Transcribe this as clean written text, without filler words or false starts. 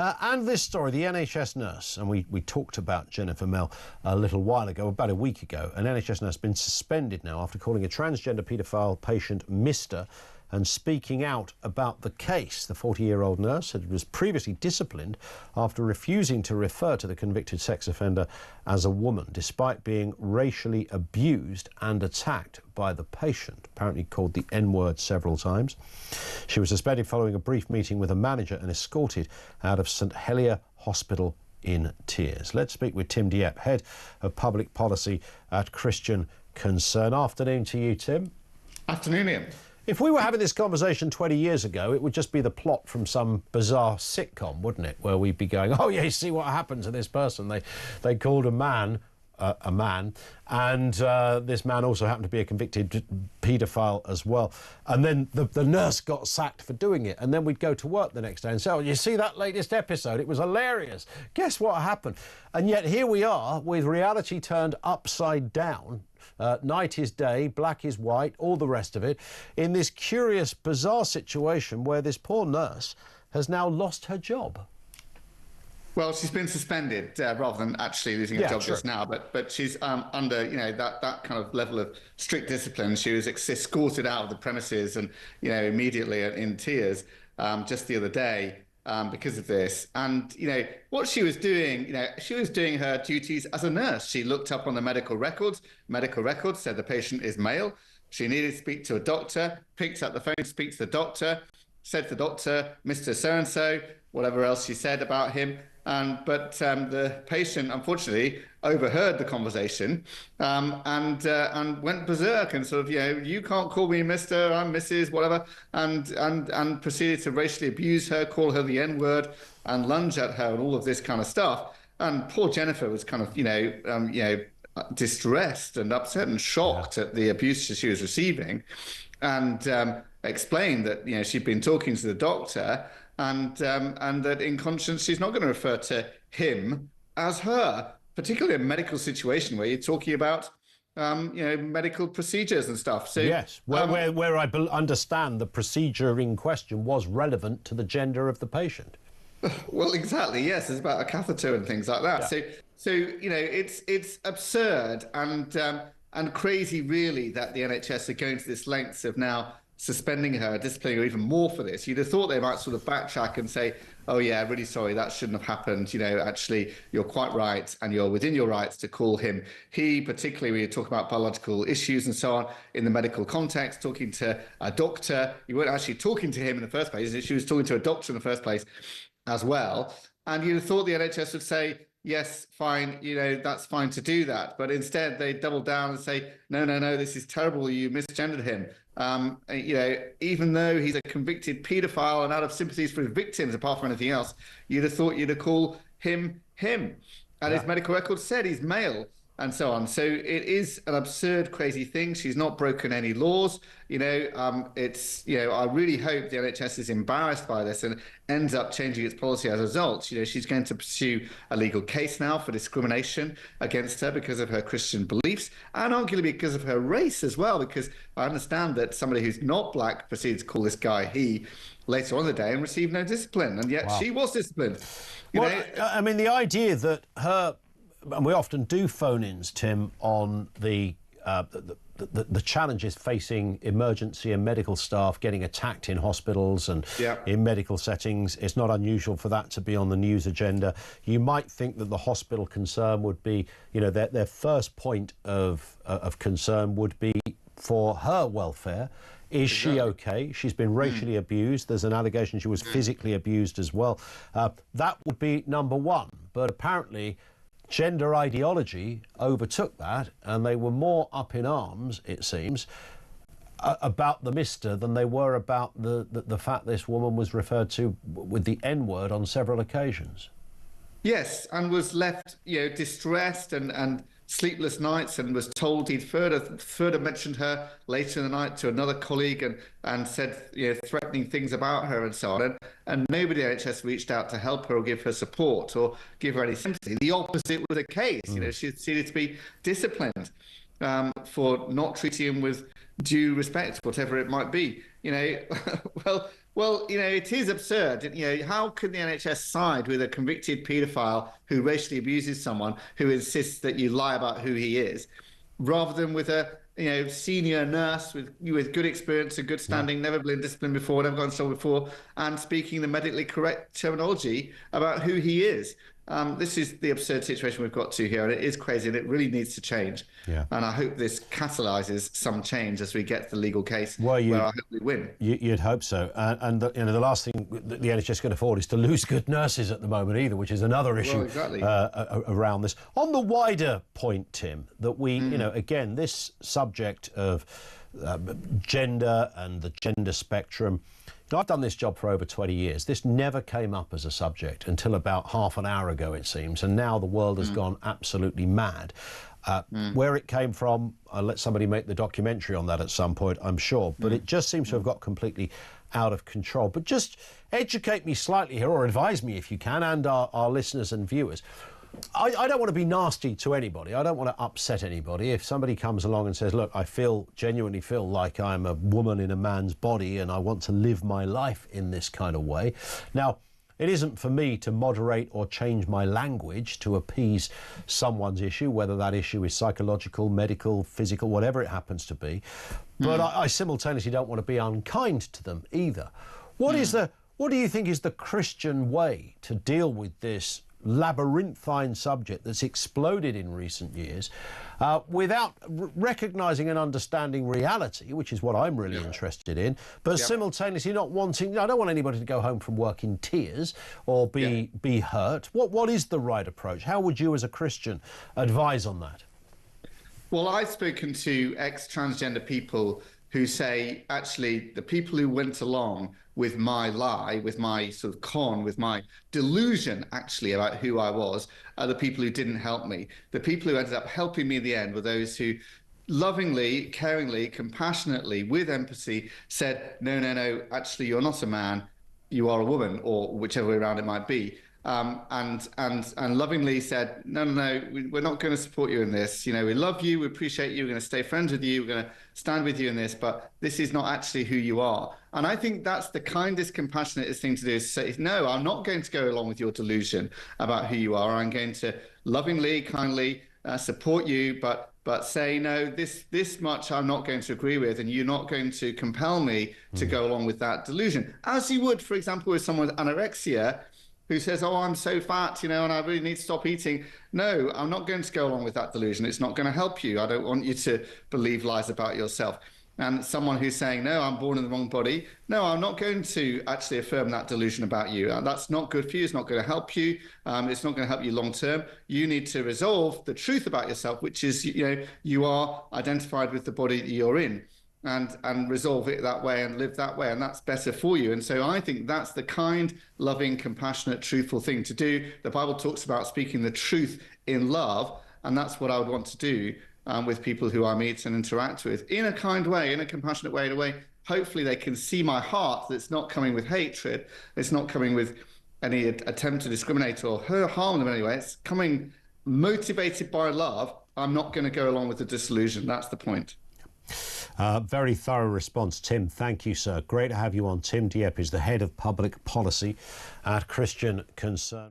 And this story, the NHS nurse, and we talked about Jennifer Melle a little while ago, about a week ago. An NHS nurse has been suspended now after calling a transgender paedophile patient Mr. and speaking out about the case. The 40-year-old nurse was previously disciplined after refusing to refer to the convicted sex offender as a woman, despite being racially abused and attacked by the patient, apparently called the N-word several times. She was suspended following a brief meeting with a manager and escorted out of St Helier Hospital in tears. Let's speak with Tim Dieppe, Head of Public Policy at Christian Concern. Afternoon to you, Tim. Afternoon, Ian. If we were having this conversation 20 years ago, it would just be the plot from some bizarre sitcom, wouldn't it? Where we'd be going, oh, yeah, you see what happened to this person. They called a man, and this man also happened to be a convicted paedophile as well. And then the nurse got sacked for doing it. And then we'd go to work the next day and say, oh, you see that latest episode? It was hilarious. Guess what happened? And yet here we are with reality turned upside down. Night is day, black is white, all the rest of it, in this curious, bizarre situation where this poor nurse has now lost her job. Well, she's been suspended rather than actually losing her job just now, but she's under, that kind of level of strict discipline. She was escorted out of the premises and, immediately in tears just the other day. Because of this. And, what she was doing, she was doing her duties as a nurse. She looked up on the medical records. Medical records said the patient is male. She needed to speak to a doctor, picked up the phone, speaks to the doctor, said to the doctor, Mr. So-and-so, whatever else she said about him. But the patient, unfortunately, overheard the conversation and went berserk and sort of, you can't call me Mr., I'm Mrs., whatever, and proceeded to racially abuse her, call her the N-word, and lunge at her and all of this kind of stuff. And poor Jennifer was kind of, distressed and upset and shocked at the abuse she was receiving, and explained that she'd been talking to the doctor. And that in conscience, she's not going to refer to him as her, particularly in a medical situation where you're talking about, medical procedures and stuff. So yes, where I understand the procedure in question was relevant to the gender of the patient. Well, exactly. Yes, it's about a catheter and things like that. Yeah. So it's absurd and crazy, really, that the NHS are going to this lengths of now suspending her, disciplining her even more for this. You'd have thought they might sort of backtrack and say, oh yeah, really sorry, that shouldn't have happened. Actually, you're quite right, and you're within your rights to call him he, particularly when you talk about biological issues and so on in the medical context, talking to a doctor. You weren't actually talking to him in the first place. She was talking to a doctor in the first place as well. And you'd have thought the NHS would say, yes, fine, that's fine to do that. But instead, they double down and say, no, this is terrible. You misgendered him. Even though he's a convicted paedophile and out of sympathies for his victims, apart from anything else, you'd have thought you'd have called him. And his medical records said he's male and so on. So it is an absurd, crazy thing. She's not broken any laws. I really hope the NHS is embarrassed by this and ends up changing its policy as a result. She's going to pursue a legal case now for discrimination against her because of her Christian beliefs and arguably because of her race as well, because I understand that somebody who's not black proceeded to call this guy he later on in the day and received no discipline, and yet she was disciplined. I mean, the idea that her, and we often do phone-ins, Tim, on the challenges facing emergency and medical staff getting attacked in hospitals and in medical settings. It's not unusual for that to be on the news agenda. You might think that the hospital concern would be, their first point of concern would be for her welfare. Is she okay? She's been racially abused. There's an allegation she was physically abused as well. That would be number one. But apparently gender ideology overtook that, and they were more up in arms, it seems, about the Mr. than they were about the fact this woman was referred to with the N-word on several occasions. Yes, and was left, distressed and sleepless nights, and was told he'd further mentioned her later in the night to another colleague and said threatening things about her and so on. And nobody at NHS reached out to help her or give her support or give her any sympathy. The opposite was the case. She needed to be disciplined for not treating him with due respect, whatever it might be. Well, Well, it is absurd. How can the NHS side with a convicted paedophile who racially abuses someone who insists that you lie about who he is, rather than with a senior nurse with good experience and good Yeah. standing, never been disciplined before, never gone to jail before, and speaking the medically correct terminology about who he is. This is the absurd situation we've got to here, and it is crazy, and it really needs to change. Yeah. And I hope this catalyzes some change as we get to the legal case, Well, where I hope we win. You'd hope so. And the last thing that the NHS can afford is to lose good nurses at the moment either, which is another issue. Well, exactly. Around this. On the wider point, Tim, that we, again, this subject of gender and the gender spectrum, I've done this job for over 20 years. This never came up as a subject until about half an hour ago, it seems, and now the world has gone absolutely mad. Where it came from, I'll let somebody make the documentary on that at some point, I'm sure, but it just seems to have got completely out of control. But just educate me slightly here, or advise me if you can, and our listeners and viewers. I don't want to be nasty to anybody. I don't want to upset anybody. If somebody comes along and says, look, I genuinely feel like I'm a woman in a man's body and I want to live my life in this kind of way. Now, it isn't for me to moderate or change my language to appease someone's issue, whether that issue is psychological, medical, physical, whatever it happens to be. But I simultaneously don't want to be unkind to them either. What do you think is the Christian way to deal with this labyrinthine subject that's exploded in recent years without recognising and understanding reality, which is what I'm really interested in, but simultaneously not wanting... I don't want anybody to go home from work in tears or be hurt. What is the right approach? How would you as a Christian advise on that? Well, I've spoken to ex-transgender people who say, actually, the people who went along with my lie, with my sort of con, with my delusion, actually, about who I was, are the people who didn't help me. The people who ended up helping me in the end were those who lovingly, caringly, compassionately, with empathy, said, no, actually, you're not a man, you are a woman, or whichever way around it might be. And lovingly said, no, we're not going to support you in this. We love you, we appreciate you, we're going to stay friends with you, we're going to stand with you in this, but this is not actually who you are. And I think that's the kindest, compassionate thing to do, is say, no, I'm not going to go along with your delusion about who you are. I'm going to lovingly, kindly support you, but say, no, this much I'm not going to agree with, and you're not going to compel me to go along with that delusion. As you would, for example, with someone with anorexia, who says, oh, I'm so fat, and I really need to stop eating. No, I'm not going to go along with that delusion. It's not going to help you. I don't want you to believe lies about yourself. And someone who's saying, no, I'm born in the wrong body. No, I'm not going to actually affirm that delusion about you. That's not good for you. It's not going to help you. It's not going to help you long term. You need to resolve the truth about yourself, which is, you are identified with the body that you're in. And resolve it that way and live that way, and that's better for you. And so I think that's the kind, loving, compassionate, truthful thing to do. The Bible talks about speaking the truth in love, and that's what I would want to do with people who I meet and interact with, in a kind way, in a compassionate way, in a way hopefully they can see my heart, that's not coming with hatred, it's not coming with any attempt to discriminate or harm them in any way. It's coming motivated by love. I'm not going to go along with the disillusion. That's the point. Very thorough response, Tim. Thank you, sir. Great to have you on. Tim Dieppe is the head of public policy at Christian Concern.